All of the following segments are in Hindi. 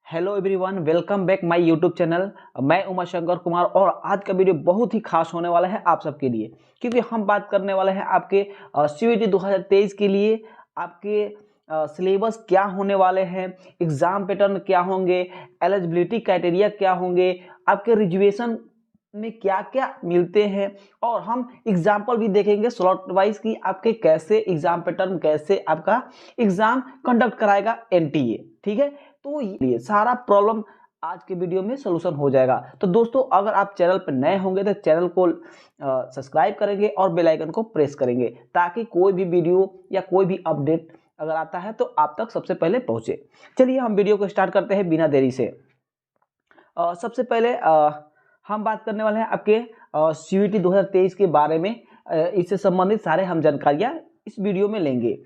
Hello everyone, welcome back my YouTube channel. मैं उमाशंकर कुमार और आज का वीडियो बहुत ही खास होने वाला है आप सबके लिए, क्योंकि हम बात करने वाले हैं आपके सीयूईटी 2023 के लिए आपके सिलेबस क्या होने वाले हैं, एग्जाम पैटर्न क्या होंगे, एलिजिबिलिटी क्राइटेरिया क्या होंगे, आपके रिजर्वेशन में क्या क्या मिलते हैं और हम एग्जाम्पल भी देखेंगे स्लॉट वाइज की आपके कैसे एग्जाम पैटर्न, कैसे आपका एग्जाम कंडक्ट कराएगा एनटीए। ठीक है, तो ये सारा प्रॉब्लम आज के वीडियो में सोल्यूशन हो जाएगा। तो दोस्तों, अगर आप चैनल पर नए होंगे तो चैनल को सब्सक्राइब करेंगे और बेल आइकन को प्रेस करेंगे ताकि कोई भी वीडियो या कोई भी अपडेट अगर आता है तो आप तक सबसे पहले पहुंचे। चलिए हम वीडियो को स्टार्ट करते हैं बिना देरी से। सबसे पहले हम बात करने वाले हैं आपके सीयूईटी 2023 के बारे में। इससे संबंधित सारे हम जानकारियां इस वीडियो में लेंगे।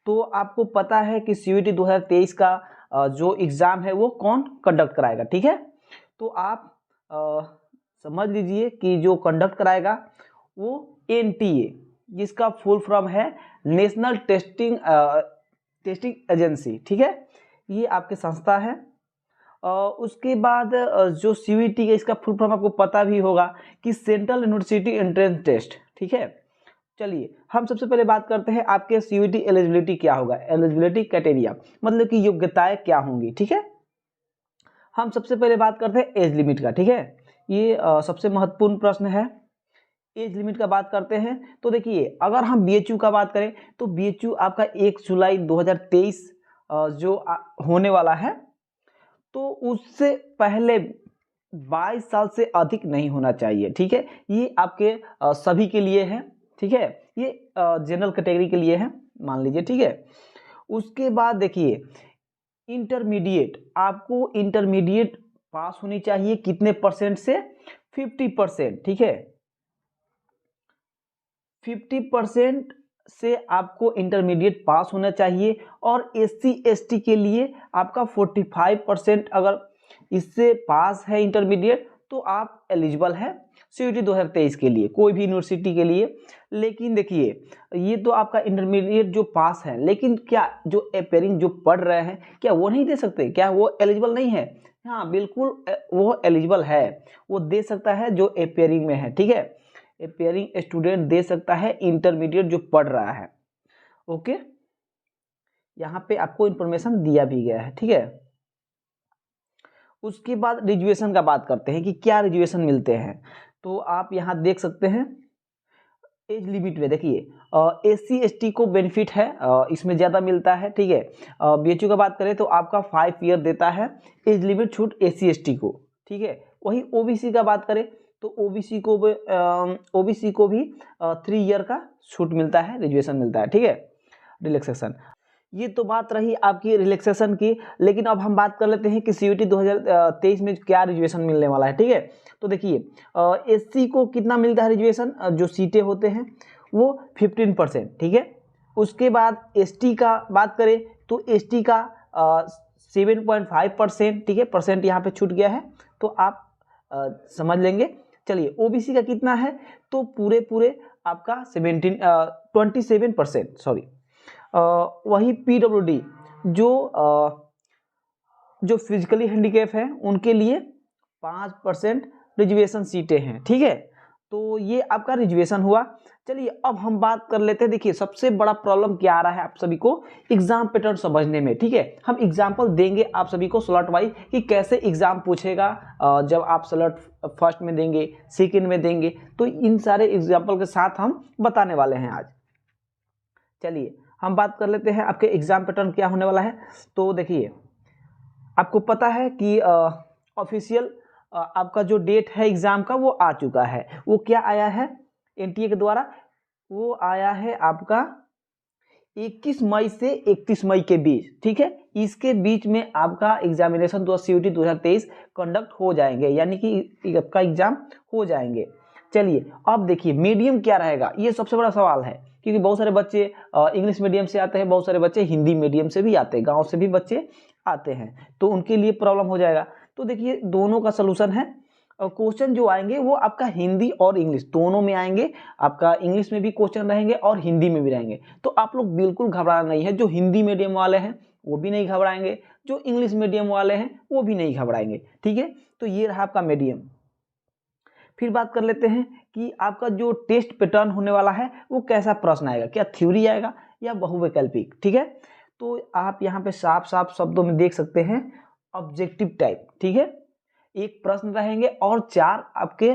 तो आपको पता है कि सीयूईटी 2023 का जो एग्ज़ाम है वो कौन कंडक्ट कराएगा। ठीक है, तो आप समझ लीजिए कि जो कंडक्ट कराएगा वो एनटीए, जिसका फुल फॉर्म है नेशनल टेस्टिंग एजेंसी। ठीक है, ये आपकी संस्था है। उसके बाद जो सीयूईटी है इसका फुल फॉर्म आपको पता भी होगा कि सेंट्रल यूनिवर्सिटी एंट्रेंस टेस्ट। ठीक है, चलिए हम सबसे पहले बात करते हैं आपके सीयूईटी एलिजिबिलिटी क्या होगा, एलिजिबिलिटी क्राइटेरिया मतलब कि योग्यताएं क्या होंगी। ठीक है, हम सबसे पहले बात करते हैं एज लिमिट का। ठीक है, ये सबसे महत्वपूर्ण प्रश्न है। एज लिमिट का बात करते हैं तो देखिए, अगर हम बीएचयू का बात करें तो बीएचयू आपका 1 जुलाई 2023 जो होने वाला है, तो उससे पहले 22 साल से अधिक नहीं होना चाहिए। ठीक है, ये आपके सभी के लिए है। ठीक है, ये जनरल कैटेगरी के लिए है, मान लीजिए। ठीक है, उसके बाद देखिए इंटरमीडिएट, आपको इंटरमीडिएट पास होनी चाहिए कितने परसेंट से, 50%। ठीक है, 50% से आपको इंटरमीडिएट पास होना चाहिए। और एससी एसटी के लिए आपका 45% अगर इससे पास है इंटरमीडिएट तो आप एलिजिबल है सीयूईटी 2023 के लिए, कोई भी यूनिवर्सिटी के लिए। लेकिन देखिए, ये तो आपका इंटरमीडिएट जो पास है, लेकिन क्या जो अपेयरिंग जो पढ़ रहे हैं क्या वो नहीं दे सकते, क्या वो एलिजिबल नहीं है? हाँ बिल्कुल, वो एलिजिबल है, वो दे सकता है जो अपेयरिंग में है। ठीक है, अपेयरिंग स्टूडेंट दे सकता है इंटरमीडिएट जो पढ़ रहा है। ओके, यहाँ पे आपको इंफॉर्मेशन दिया भी गया है। ठीक है, उसके बाद रिजर्वेशन का बात करते हैं कि क्या रिजर्वेशन मिलते हैं। तो आप यहाँ देख सकते हैं एज लिमिट में, देखिए एससी एसटी को बेनिफिट है, इसमें ज़्यादा मिलता है। ठीक है, बीएचयू का बात करें तो आपका 5 ईयर देता है एज लिमिट छूट एससी एसटी को। ठीक है, वही ओबीसी का बात करें तो ओबीसी को भी 3 ईयर का छूट मिलता है, रिजर्वेशन मिलता है। ठीक है, रिलैक्सेशन। ये तो बात रही आपकी रिलैक्सेशन की, लेकिन अब हम बात कर लेते हैं कि सीयूईटी 2023 में क्या रिजर्वेशन मिलने वाला है। ठीक है, तो देखिए एससी को कितना मिलता है रिजर्वेशन, जो सीटें होते हैं वो 15%। ठीक है, उसके बाद एसटी का बात करें तो एसटी का 7.5%। ठीक है, परसेंट यहाँ पे छूट गया है तो आप समझ लेंगे। चलिए ओबीसी का कितना है, तो पूरे आपका 27%, सॉरी। वही पीडब्ल्यूडी जो फिजिकली हैंडीकैप है उनके लिए 5% रिजर्वेशन सीटें हैं। ठीक है, तो ये आपका रिजर्वेशन हुआ। चलिए अब हम बात कर लेते हैं। देखिए सबसे बड़ा प्रॉब्लम क्या आ रहा है आप सभी को एग्जाम पैटर्न समझने में। ठीक है, हम एग्जाम्पल देंगे आप सभी को स्लॉट वाइज कि कैसे एग्जाम पूछेगा। जब आप स्लॉट फर्स्ट में देंगे, सेकेंड में देंगे, तो इन सारे एग्जाम्पल के साथ हम बताने वाले हैं आज। चलिए हम बात कर लेते हैं आपके एग्जाम पैटर्न क्या होने वाला है। तो देखिए आपको पता है कि ऑफिशियल आपका जो डेट है एग्जाम का वो आ चुका है। वो क्या आया है एनटीए के द्वारा, वो आया है आपका 21 मई से 31 मई के बीच। ठीक है, इसके बीच में आपका एग्जामिनेशन सीयूईटी 2023 कंडक्ट हो जाएंगे, यानी कि आपका एग्जाम हो जाएंगे। चलिए अब देखिए मीडियम क्या रहेगा, ये सबसे बड़ा सवाल है, क्योंकि बहुत सारे बच्चे इंग्लिश मीडियम से आते हैं, बहुत सारे बच्चे हिंदी मीडियम से भी आते हैं, गांव से भी बच्चे आते हैं, तो उनके लिए प्रॉब्लम हो जाएगा। तो देखिए दोनों का सलूशन है। क्वेश्चन जो आएंगे वो आपका हिंदी और इंग्लिश दोनों में आएंगे। आपका इंग्लिश में भी क्वेश्चन रहेंगे और हिंदी में भी रहेंगे, तो आप लोग बिल्कुल घबराना नहीं है। जो हिंदी मीडियम वाले हैं वो भी नहीं घबराएंगे, जो इंग्लिश मीडियम वाले हैं वो भी नहीं घबराएंगे। ठीक है, तो ये रहा आपका मीडियम। फिर बात कर लेते हैं कि आपका जो टेस्ट पैटर्न होने वाला है वो कैसा प्रश्न आएगा, क्या थ्योरी आएगा या बहुवैकल्पिक। ठीक है, तो आप यहाँ पे साफ साफ शब्दों में देख सकते हैं ऑब्जेक्टिव टाइप। ठीक है, एक प्रश्न रहेंगे और 4 आपके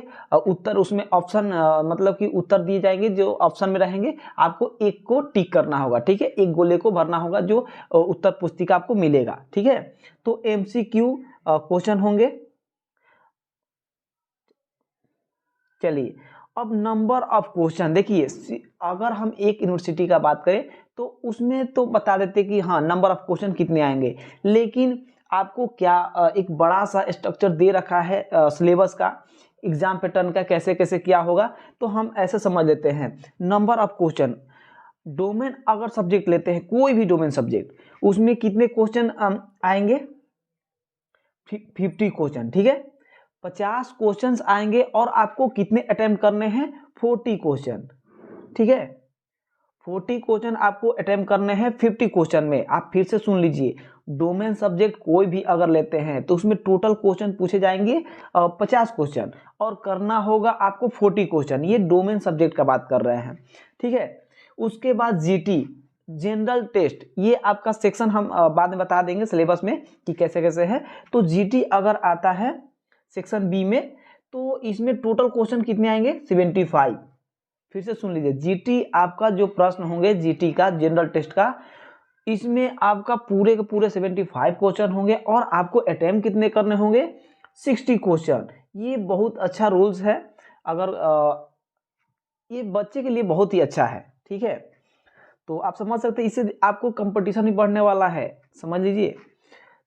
उत्तर, उसमें ऑप्शन मतलब कि उत्तर दिए जाएंगे जो ऑप्शन में रहेंगे, आपको एक को टिक करना होगा। ठीक है, एक गोले को भरना होगा जो उत्तर पुस्तिका आपको मिलेगा। ठीक है, तो MCQ क्वेश्चन होंगे। चलिए, अब नंबर ऑफ क्वेश्चन देखिए, अगर हम एक यूनिवर्सिटी का बात करें तो उसमें तो बता देते कि हाँ नंबर ऑफ क्वेश्चन कितने आएंगे, लेकिन आपको क्या एक बड़ा सा स्ट्रक्चर दे रखा है सिलेबस का, एग्जाम पैटर्न का, कैसे कैसे क्या होगा, तो हम ऐसे समझ लेते हैं नंबर ऑफ क्वेश्चन। डोमेन अगर सब्जेक्ट लेते हैं, कोई भी डोमेन सब्जेक्ट, उसमें कितने क्वेश्चन आएंगे, 50 क्वेश्चन। ठीक है, 50 क्वेश्चंस आएंगे और आपको कितने अटेम्प्ट करने हैं, 40 क्वेश्चन। ठीक है, 40 क्वेश्चन आपको अटेम्प्ट करने हैं 50 क्वेश्चन में। आप फिर से सुन लीजिए, डोमेन सब्जेक्ट कोई भी अगर लेते हैं तो उसमें टोटल क्वेश्चन पूछे जाएंगे 50 क्वेश्चन और करना होगा आपको 40 क्वेश्चन। ये डोमेन सब्जेक्ट का बात कर रहे हैं। ठीक है, उसके बाद GT जनरल टेस्ट, ये आपका सेक्शन हम बाद में बता देंगे सिलेबस में कि कैसे कैसे है। तो GT अगर आता है सेक्शन B में तो इसमें टोटल क्वेश्चन कितने आएंगे, 75। फिर से सुन लीजिए, GT आपका जो प्रश्न होंगे GT का जनरल टेस्ट का, इसमें आपका पूरे के पूरे 75 क्वेश्चन होंगे और आपको अटेम्प्ट कितने करने होंगे, 60 क्वेश्चन। ये बहुत अच्छा रूल्स है, अगर ये बच्चे के लिए बहुत ही अच्छा है। ठीक है, तो आप समझ सकते हैं, इससे आपको कंपटीशन भी बढ़ने वाला है, समझ लीजिए।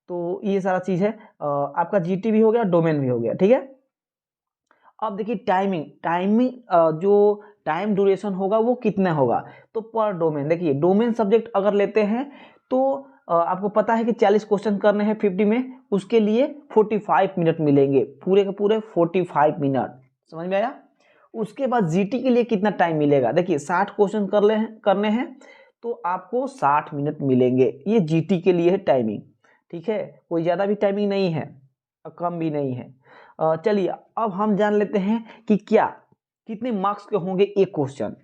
तो ये सारा चीज़ है, आपका GT भी हो गया, डोमेन भी हो गया। ठीक है, अब देखिए टाइमिंग जो टाइम ड्यूरेशन होगा वो कितना होगा, तो पर डोमेन देखिए, डोमेन सब्जेक्ट अगर लेते हैं तो आपको पता है कि 40 क्वेश्चन करने हैं 50 में, उसके लिए 45 मिनट मिलेंगे, पूरे के पूरे 45 मिनट। समझ में आया। उसके बाद GT के लिए कितना टाइम मिलेगा, देखिए 60 क्वेश्चन करने हैं तो आपको 60 मिनट मिलेंगे, ये GT के लिए है टाइमिंग। ठीक है, कोई ज़्यादा भी टाइमिंग नहीं है और कम भी नहीं है। चलिए, अब हम जान लेते हैं कि क्या कितने मार्क्स के होंगे एक क्वेश्चन,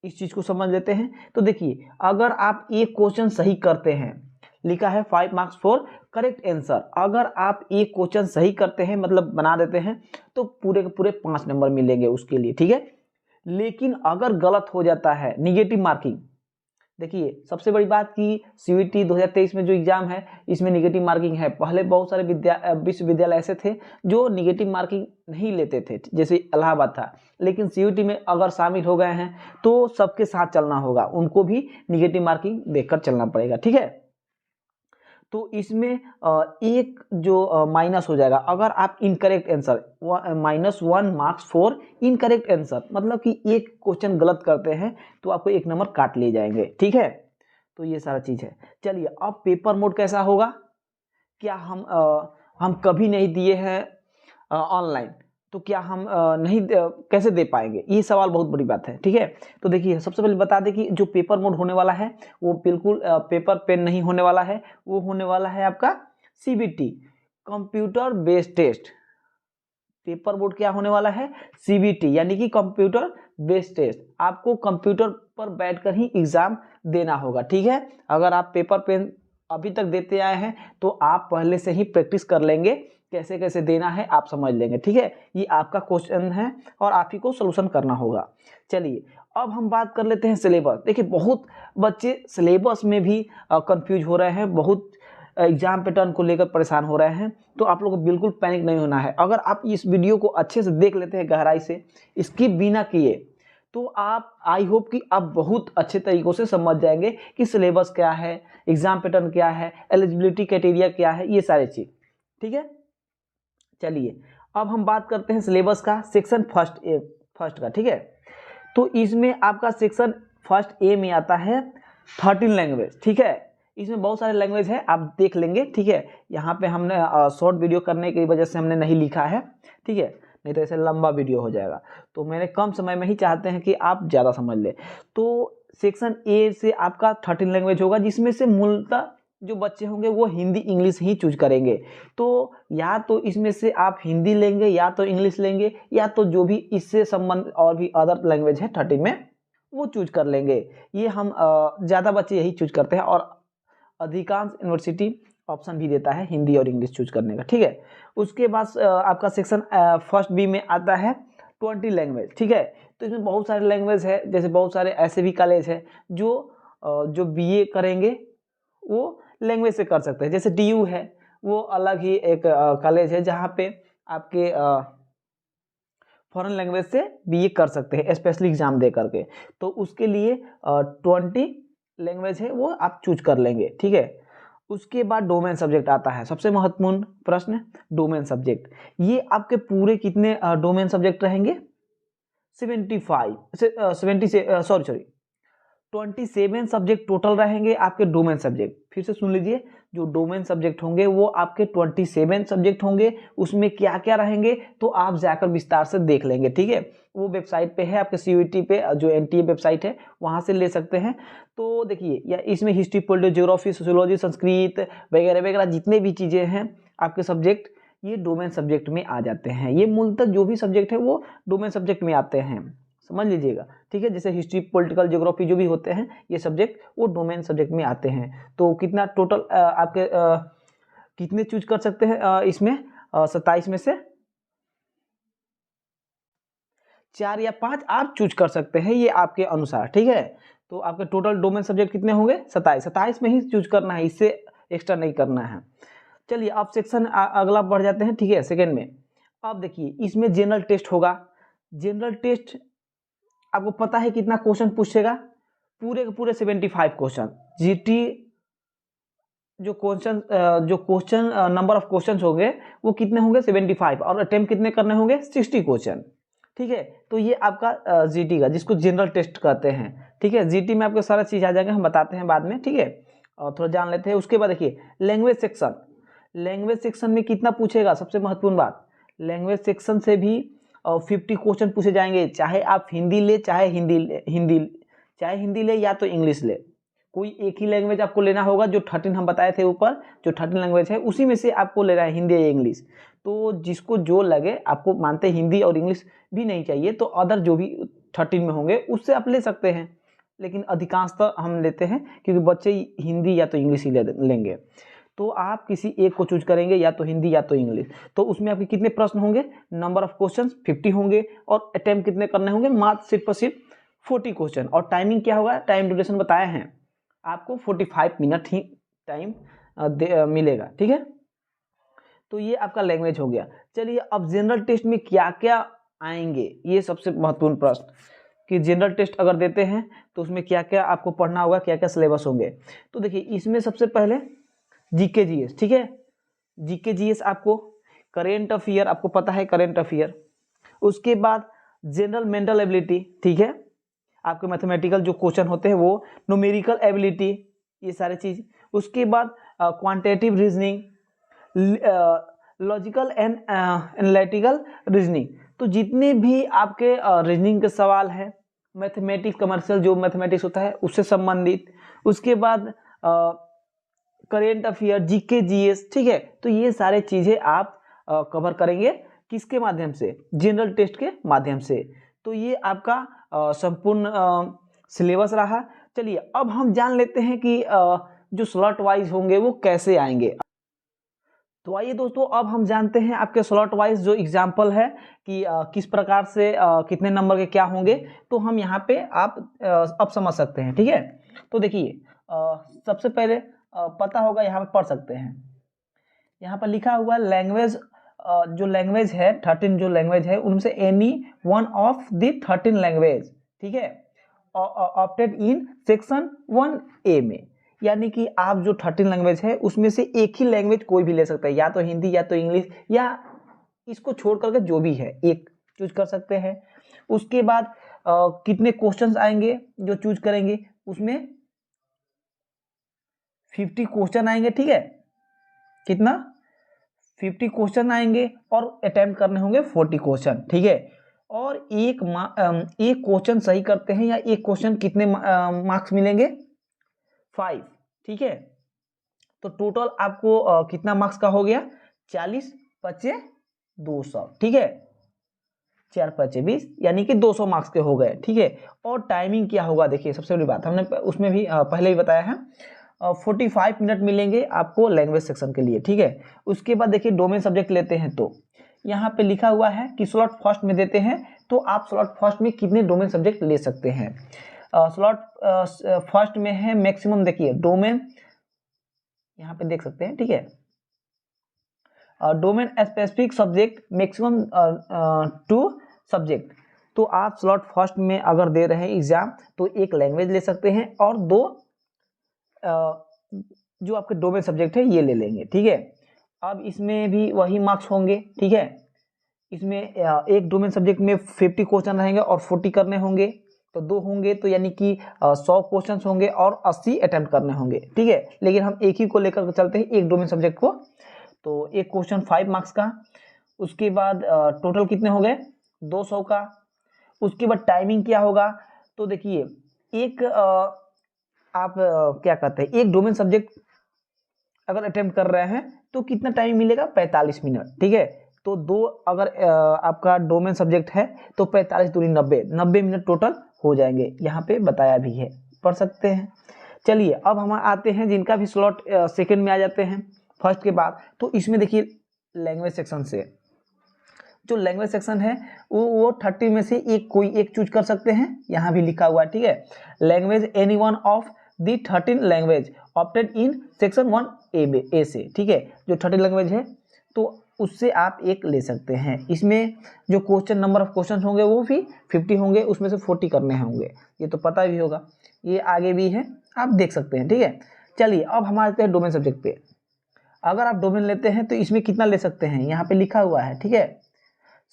इस चीज़ को समझ लेते हैं। तो देखिए, अगर आप एक क्वेश्चन सही करते हैं, लिखा है 5 मार्क्स फॉर करेक्ट आंसर, अगर आप एक क्वेश्चन सही करते हैं मतलब बना देते हैं तो पूरे के पूरे 5 नंबर मिलेंगे उसके लिए। ठीक है, लेकिन अगर गलत हो जाता है, निगेटिव मार्किंग, देखिए सबसे बड़ी बात कि CVT 2023 में जो एग्जाम है इसमें निगेटिव मार्किंग है। पहले बहुत सारे विश्वविद्यालय ऐसे थे जो निगेटिव मार्किंग नहीं लेते थे, जैसे इलाहाबाद था, लेकिन CVT में अगर शामिल हो गए हैं तो सबके साथ चलना होगा, उनको भी निगेटिव मार्किंग देकर चलना पड़ेगा। ठीक है, तो इसमें एक जो माइनस हो जाएगा अगर आप incorrect answer, -1 marks for incorrect answer, मतलब कि एक क्वेश्चन गलत करते हैं तो आपको 1 नंबर काट लिए जाएंगे। ठीक है, तो ये सारा चीज़ है। चलिए, अब पेपर मोड कैसा होगा, क्या हम कभी नहीं दिए हैं ऑनलाइन, तो क्या हम कैसे दे पाएंगे, ये सवाल बहुत बड़ी बात है। ठीक है, तो देखिए सबसे पहले बता दें कि जो पेपर मोड होने वाला है वो बिल्कुल पेपर पेन नहीं होने वाला है, वो होने वाला है आपका CBT computer based test. Paper board क्या होने वाला है, CBT यानी कि कंप्यूटर बेस्ड टेस्ट, आपको कंप्यूटर पर बैठकर ही एग्जाम देना होगा। ठीक है, अगर आप पेपर पेन अभी तक देते आए हैं तो आप पहले से ही प्रैक्टिस कर लेंगे, कैसे कैसे देना है आप समझ लेंगे। ठीक है, ये आपका क्वेश्चन है और आप ही को सोल्यूशन करना होगा। चलिए, अब हम बात कर लेते हैं सिलेबस। देखिए, बहुत बच्चे सिलेबस में भी कंफ्यूज हो रहे हैं, बहुत एग्जाम पैटर्न को लेकर परेशान हो रहे हैं, तो आप लोगों को बिल्कुल पैनिक नहीं होना है। अगर आप इस वीडियो को अच्छे से देख लेते हैं गहराई से, स्किप बिना किए, तो आप आई होप कि आप बहुत अच्छे तरीक़ों से समझ जाएंगे कि सिलेबस क्या है, एग्जाम पैटर्न क्या है, एलिजिबिलिटी क्राइटेरिया क्या है, ये सारी चीज़। ठीक है, चलिए अब हम बात करते हैं सिलेबस का, सेक्शन फर्स्ट का। ठीक है, तो इसमें आपका सेक्शन फर्स्ट ए में आता है 13 लैंग्वेज। ठीक है, इसमें बहुत सारे लैंग्वेज है, आप देख लेंगे। ठीक है, यहाँ पे हमने शॉर्ट वीडियो करने की वजह से हमने नहीं लिखा है। ठीक है, नहीं तो ऐसे लंबा वीडियो हो जाएगा, तो मैंने कम समय में ही चाहते हैं कि आप ज़्यादा समझ ले। तो सेक्शन ए से आपका 13 लैंग्वेज होगा, जिसमें से मूलतः जो बच्चे होंगे वो हिंदी इंग्लिश ही चूज करेंगे। तो या तो इसमें से आप हिंदी लेंगे या तो इंग्लिश लेंगे या तो जो भी इससे संबंध और भी अदर लैंग्वेज है 13 में वो चूज कर लेंगे। ये हम ज़्यादा बच्चे यही चूज करते हैं और अधिकांश यूनिवर्सिटी ऑप्शन भी देता है हिंदी और इंग्लिश चूज करने का, ठीक है। उसके बाद आपका सेक्शन फर्स्ट बी में आता है 20 लैंग्वेज, ठीक है। तो इसमें बहुत सारे लैंग्वेज है, जैसे बहुत सारे ऐसे भी कॉलेज है जो बीए करेंगे वो लैंग्वेज से कर सकते हैं। जैसे DU है, वो अलग ही एक कॉलेज है जहाँ पे आपके फॉरेन लैंग्वेज से बीए कर सकते हैं स्पेशली एग्जाम दे करके। तो उसके लिए 20 लैंग्वेज है वो आप चूज कर लेंगे, ठीक है। उसके बाद डोमेन सब्जेक्ट आता है, सबसे महत्वपूर्ण प्रश्न डोमेन सब्जेक्ट। ये आपके पूरे कितने डोमेन सब्जेक्ट रहेंगे? 27 सब्जेक्ट टोटल रहेंगे आपके डोमेन सब्जेक्ट। फिर से सुन लीजिए, जो डोमेन सब्जेक्ट होंगे वो आपके 27 सब्जेक्ट होंगे। उसमें क्या क्या रहेंगे तो आप जाकर विस्तार से देख लेंगे, ठीक है। वो वेबसाइट पे है आपके CUET पे, जो NTA वेबसाइट है वहाँ से ले सकते हैं। तो देखिए, या इसमें history, polity, geography, sociology, Sanskrit वगैरह वगैरह जितने भी चीज़ें हैं आपके सब्जेक्ट, ये डोमेन सब्जेक्ट में आ जाते हैं। ये मूलतः जो भी सब्जेक्ट है वो डोमेन सब्जेक्ट में आते हैं, समझ लीजिएगा, ठीक है। जैसे हिस्ट्री, पॉलिटिकल, ज्योग्राफी जो भी होते हैं ये सब्जेक्ट वो डोमेन सब्जेक्ट में आते हैं। तो कितना टोटल आपके कितने चूज कर सकते हैं इसमें 27 में से 4 या 5 आप चूज कर सकते हैं, ये आपके अनुसार, ठीक है। तो आपके टोटल डोमेन सब्जेक्ट कितने होंगे? 27 में ही चूज करना है, इससे एक्स्ट्रा नहीं करना है। चलिए अब सेक्शन अगला बढ़ जाते हैं, ठीक है, सेकेंड में। अब देखिए इसमें जनरल टेस्ट होगा। जनरल टेस्ट आपको पता है कितना क्वेश्चन पूछेगा? पूरे के पूरे 75 क्वेश्चन। GT जो क्वेश्चन नंबर ऑफ क्वेश्चन होंगे वो कितने होंगे? 75। और अटेम्प्ट कितने करने होंगे? 60 क्वेश्चन, ठीक है। तो ये आपका GT का, जिसको जनरल टेस्ट कहते हैं, ठीक है। GT में आपको सारा चीज आ जाएगा, हम बताते हैं बाद में, ठीक है। और थोड़ा जान लेते हैं। उसके बाद देखिए लैंग्वेज सेक्शन। लैंग्वेज सेक्शन में कितना पूछेगा? सबसे महत्वपूर्ण बात, लैंग्वेज सेक्शन से भी 50 क्वेश्चन पूछे जाएंगे, चाहे आप हिंदी ले चाहे हिंदी ले या तो इंग्लिश ले। कोई एक ही लैंग्वेज आपको लेना होगा। जो 13 हम बताए थे ऊपर, जो 13 लैंग्वेज है उसी में से आपको लेना है, हिंदी या इंग्लिश। तो जिसको जो लगे, आपको मानते हिंदी और इंग्लिश भी नहीं चाहिए तो अदर जो भी 13 में होंगे उससे आप ले सकते हैं, लेकिन अधिकांशतः हम लेते हैं क्योंकि बच्चे हिंदी या तो इंग्लिश ही लेंगे। तो आप किसी एक को चूज करेंगे, या तो हिंदी या तो इंग्लिश। तो उसमें आपके कितने प्रश्न होंगे? नंबर ऑफ क्वेश्चन 50 होंगे और अटेम्प्ट कितने करने होंगे? मात्र सिर्फ और सिर्फ 40 क्वेश्चन। और टाइमिंग क्या होगा? टाइम ड्यूरेशन बताया है आपको, 45 मिनट ही टाइम मिलेगा, ठीक है। तो ये आपका लैंग्वेज हो गया। चलिए अब जनरल टेस्ट में क्या क्या आएंगे, ये सबसे महत्वपूर्ण प्रश्न, कि जनरल टेस्ट अगर देते हैं तो उसमें क्या क्या आपको पढ़ना होगा, क्या क्या सिलेबस होंगे। तो देखिए इसमें सबसे पहले GK GS, ठीक है। GK GS आपको, करेंट अफेयर आपको पता है, करेंट अफेयर। उसके बाद जनरल मेंटल एबिलिटी, ठीक है। आपके मैथमेटिकल जो क्वेश्चन होते हैं वो, न्यूमेरिकल एबिलिटी, ये सारी चीज। उसके बाद quantitative reasoning, logical and analytical reasoning. तो जितने भी आपके रीजनिंग के सवाल हैं, मैथमेटिक्स, कमर्शियल जो मैथमेटिक्स होता है उससे संबंधित। उसके बाद करेंट अफेयर, GK GS, ठीक है। तो ये सारे चीजें आप कवर करेंगे किसके माध्यम से? जनरल टेस्ट के माध्यम से। तो ये आपका संपूर्ण सिलेबस रहा। चलिए अब हम जान लेते हैं कि जो स्लॉट वाइज होंगे वो कैसे आएंगे। तो आइए दोस्तों, अब हम जानते हैं आपके स्लॉट वाइज जो एग्जाम्पल है कि किस प्रकार से कितने नंबर के क्या होंगे। तो हम यहाँ पे आप अब समझ सकते हैं, ठीक है। तो देखिए सबसे पहले पता होगा, यहाँ पे पढ़ सकते हैं। यहाँ पर लिखा हुआ लैंग्वेज, जो लैंग्वेज है 13 जो लैंग्वेज है उनमें से any one of the 13 language, ठीक है, ऑप्टेड इन सेक्शन 1A में। यानी कि आप जो 13 लैंग्वेज है उसमें से एक ही लैंग्वेज कोई भी ले सकता है, या तो हिंदी या तो इंग्लिश, या इसको छोड़ करके जो भी है एक चूज कर सकते हैं। उसके बाद कितने क्वेश्चंस आएंगे जो चूज करेंगे? उसमें 50 क्वेश्चन आएंगे, ठीक है। कितना? 50 क्वेश्चन आएंगे और अटेम्प्ट करने होंगे 40 क्वेश्चन, ठीक है। और एक क्वेश्चन सही करते हैं या एक क्वेश्चन कितने मार्क्स मिलेंगे? 5, ठीक है। तो टोटल आपको कितना मार्क्स का हो गया, 40 पचे 200, ठीक है, 4 पचे 20 यानी कि 200 मार्क्स के हो गए, ठीक है। और टाइमिंग क्या होगा, देखिए सबसे बड़ी बात हमने उसमें भी पहले ही बताया है, 45 मिनट मिलेंगे आपको लैंग्वेज सेक्शन के लिए, ठीक है। उसके बाद देखिए डोमेन सब्जेक्ट लेते हैं तो यहाँ पे लिखा हुआ है कि स्लॉट फर्स्ट में देते हैं, तो आप स्लॉट फर्स्ट में कितने डोमेन सब्जेक्ट ले सकते हैं। स्लॉट फर्स्ट में है मैक्सिमम, देखिए डोमेन यहाँ पे देख सकते हैं, ठीक है, domain specific subject maximum 2 subject. तो आप स्लॉट फर्स्ट में अगर दे रहे हैं एग्जाम तो एक लैंग्वेज ले सकते हैं और 2 जो आपके डोमेन सब्जेक्ट है ये ले लेंगे, ठीक है। अब इसमें भी वही मार्क्स होंगे, ठीक है। इसमें एक डोमेन सब्जेक्ट में 50 क्वेश्चन रहेंगे और 40 करने होंगे, तो 2 होंगे तो यानी कि 100 क्वेश्चन होंगे और 80 अटेम्प्ट करने होंगे, ठीक है। लेकिन हम एक ही को लेकर चलते हैं, एक डोमेन सब्जेक्ट को, तो एक क्वेश्चन 5 मार्क्स का, उसके बाद टोटल कितने हो गए 200 का। उसके बाद टाइमिंग क्या होगा, तो देखिए एक आप क्या कहते हैं, एक डोमेन सब्जेक्ट अगर अटेम्प्ट कर रहे हैं तो कितना टाइम मिलेगा, 45 मिनट, ठीक है। तो 2 अगर आपका डोमेन सब्जेक्ट है तो 45 दूनी 90 मिनट टोटल हो जाएंगे, यहाँ पे बताया भी है, पढ़ सकते हैं। चलिए अब हम आते हैं जिनका भी स्लॉट सेकंड में आ जाते हैं फर्स्ट के बाद, तो इसमें देखिए लैंग्वेज सेक्शन से, जो लैंग्वेज सेक्शन है वो 30 में से कोई एक चूज कर सकते हैं, यहाँ भी लिखा हुआ है, ठीक है। Language any one of the 13 language opted in section 1A से, ठीक है। जो 30 लैंग्वेज है तो उससे आप एक ले सकते हैं। इसमें जो क्वेश्चन नंबर ऑफ क्वेश्चन होंगे वो भी 50 होंगे, उसमें से 40 करने होंगे, ये तो पता भी होगा, ये आगे भी है, आप देख सकते हैं, ठीक है। चलिए अब हम आते हैं डोमेन सब्जेक्ट पे। अगर आप डोमेन लेते हैं तो इसमें कितना ले सकते हैं, यहाँ पे लिखा हुआ है, ठीक है।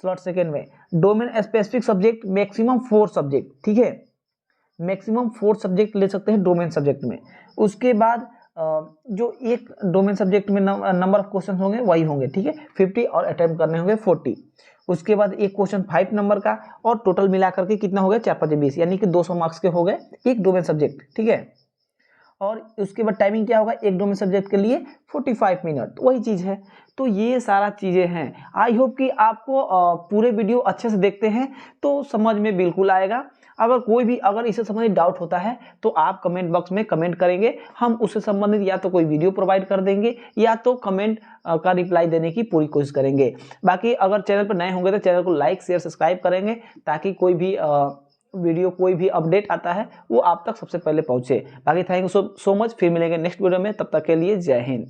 स्लॉट सेकेंड में domain specific subject maximum 4 subject, ठीक है, मैक्सिमम 4 सब्जेक्ट ले सकते हैं डोमेन सब्जेक्ट में। उसके बाद जो एक डोमेन सब्जेक्ट में नंबर ऑफ क्वेश्चन होंगे वही होंगे, ठीक है, 50 और अटेम्प्ट करने होंगे 40। उसके बाद एक क्वेश्चन 5 नंबर का और टोटल मिलाकर के कितना हो गया 4 5 20 यानी कि 200 मार्क्स के हो गए एक डोमेन सब्जेक्ट, ठीक है। और उसके बाद टाइमिंग क्या होगा एक डोमेन सब्जेक्ट के लिए 45 मिनट, वही चीज़ है। तो ये सारा चीज़ें हैं। आई होप कि आपको पूरे वीडियो अच्छे से देखते हैं तो समझ में बिल्कुल आएगा। अगर इससे संबंधित डाउट होता है तो आप कमेंट बॉक्स में कमेंट करेंगे, हम उससे संबंधित या तो कोई वीडियो प्रोवाइड कर देंगे या तो कमेंट का रिप्लाई देने की पूरी कोशिश करेंगे। बाकी अगर चैनल पर नए होंगे तो चैनल को लाइक शेयर सब्सक्राइब करेंगे ताकि कोई भी वीडियो कोई भी अपडेट आता है वो आप तक सबसे पहले पहुंचे। बाकी थैंक यू सो मच, फिर मिलेंगे नेक्स्ट वीडियो में, तब तक के लिए जय हिंद।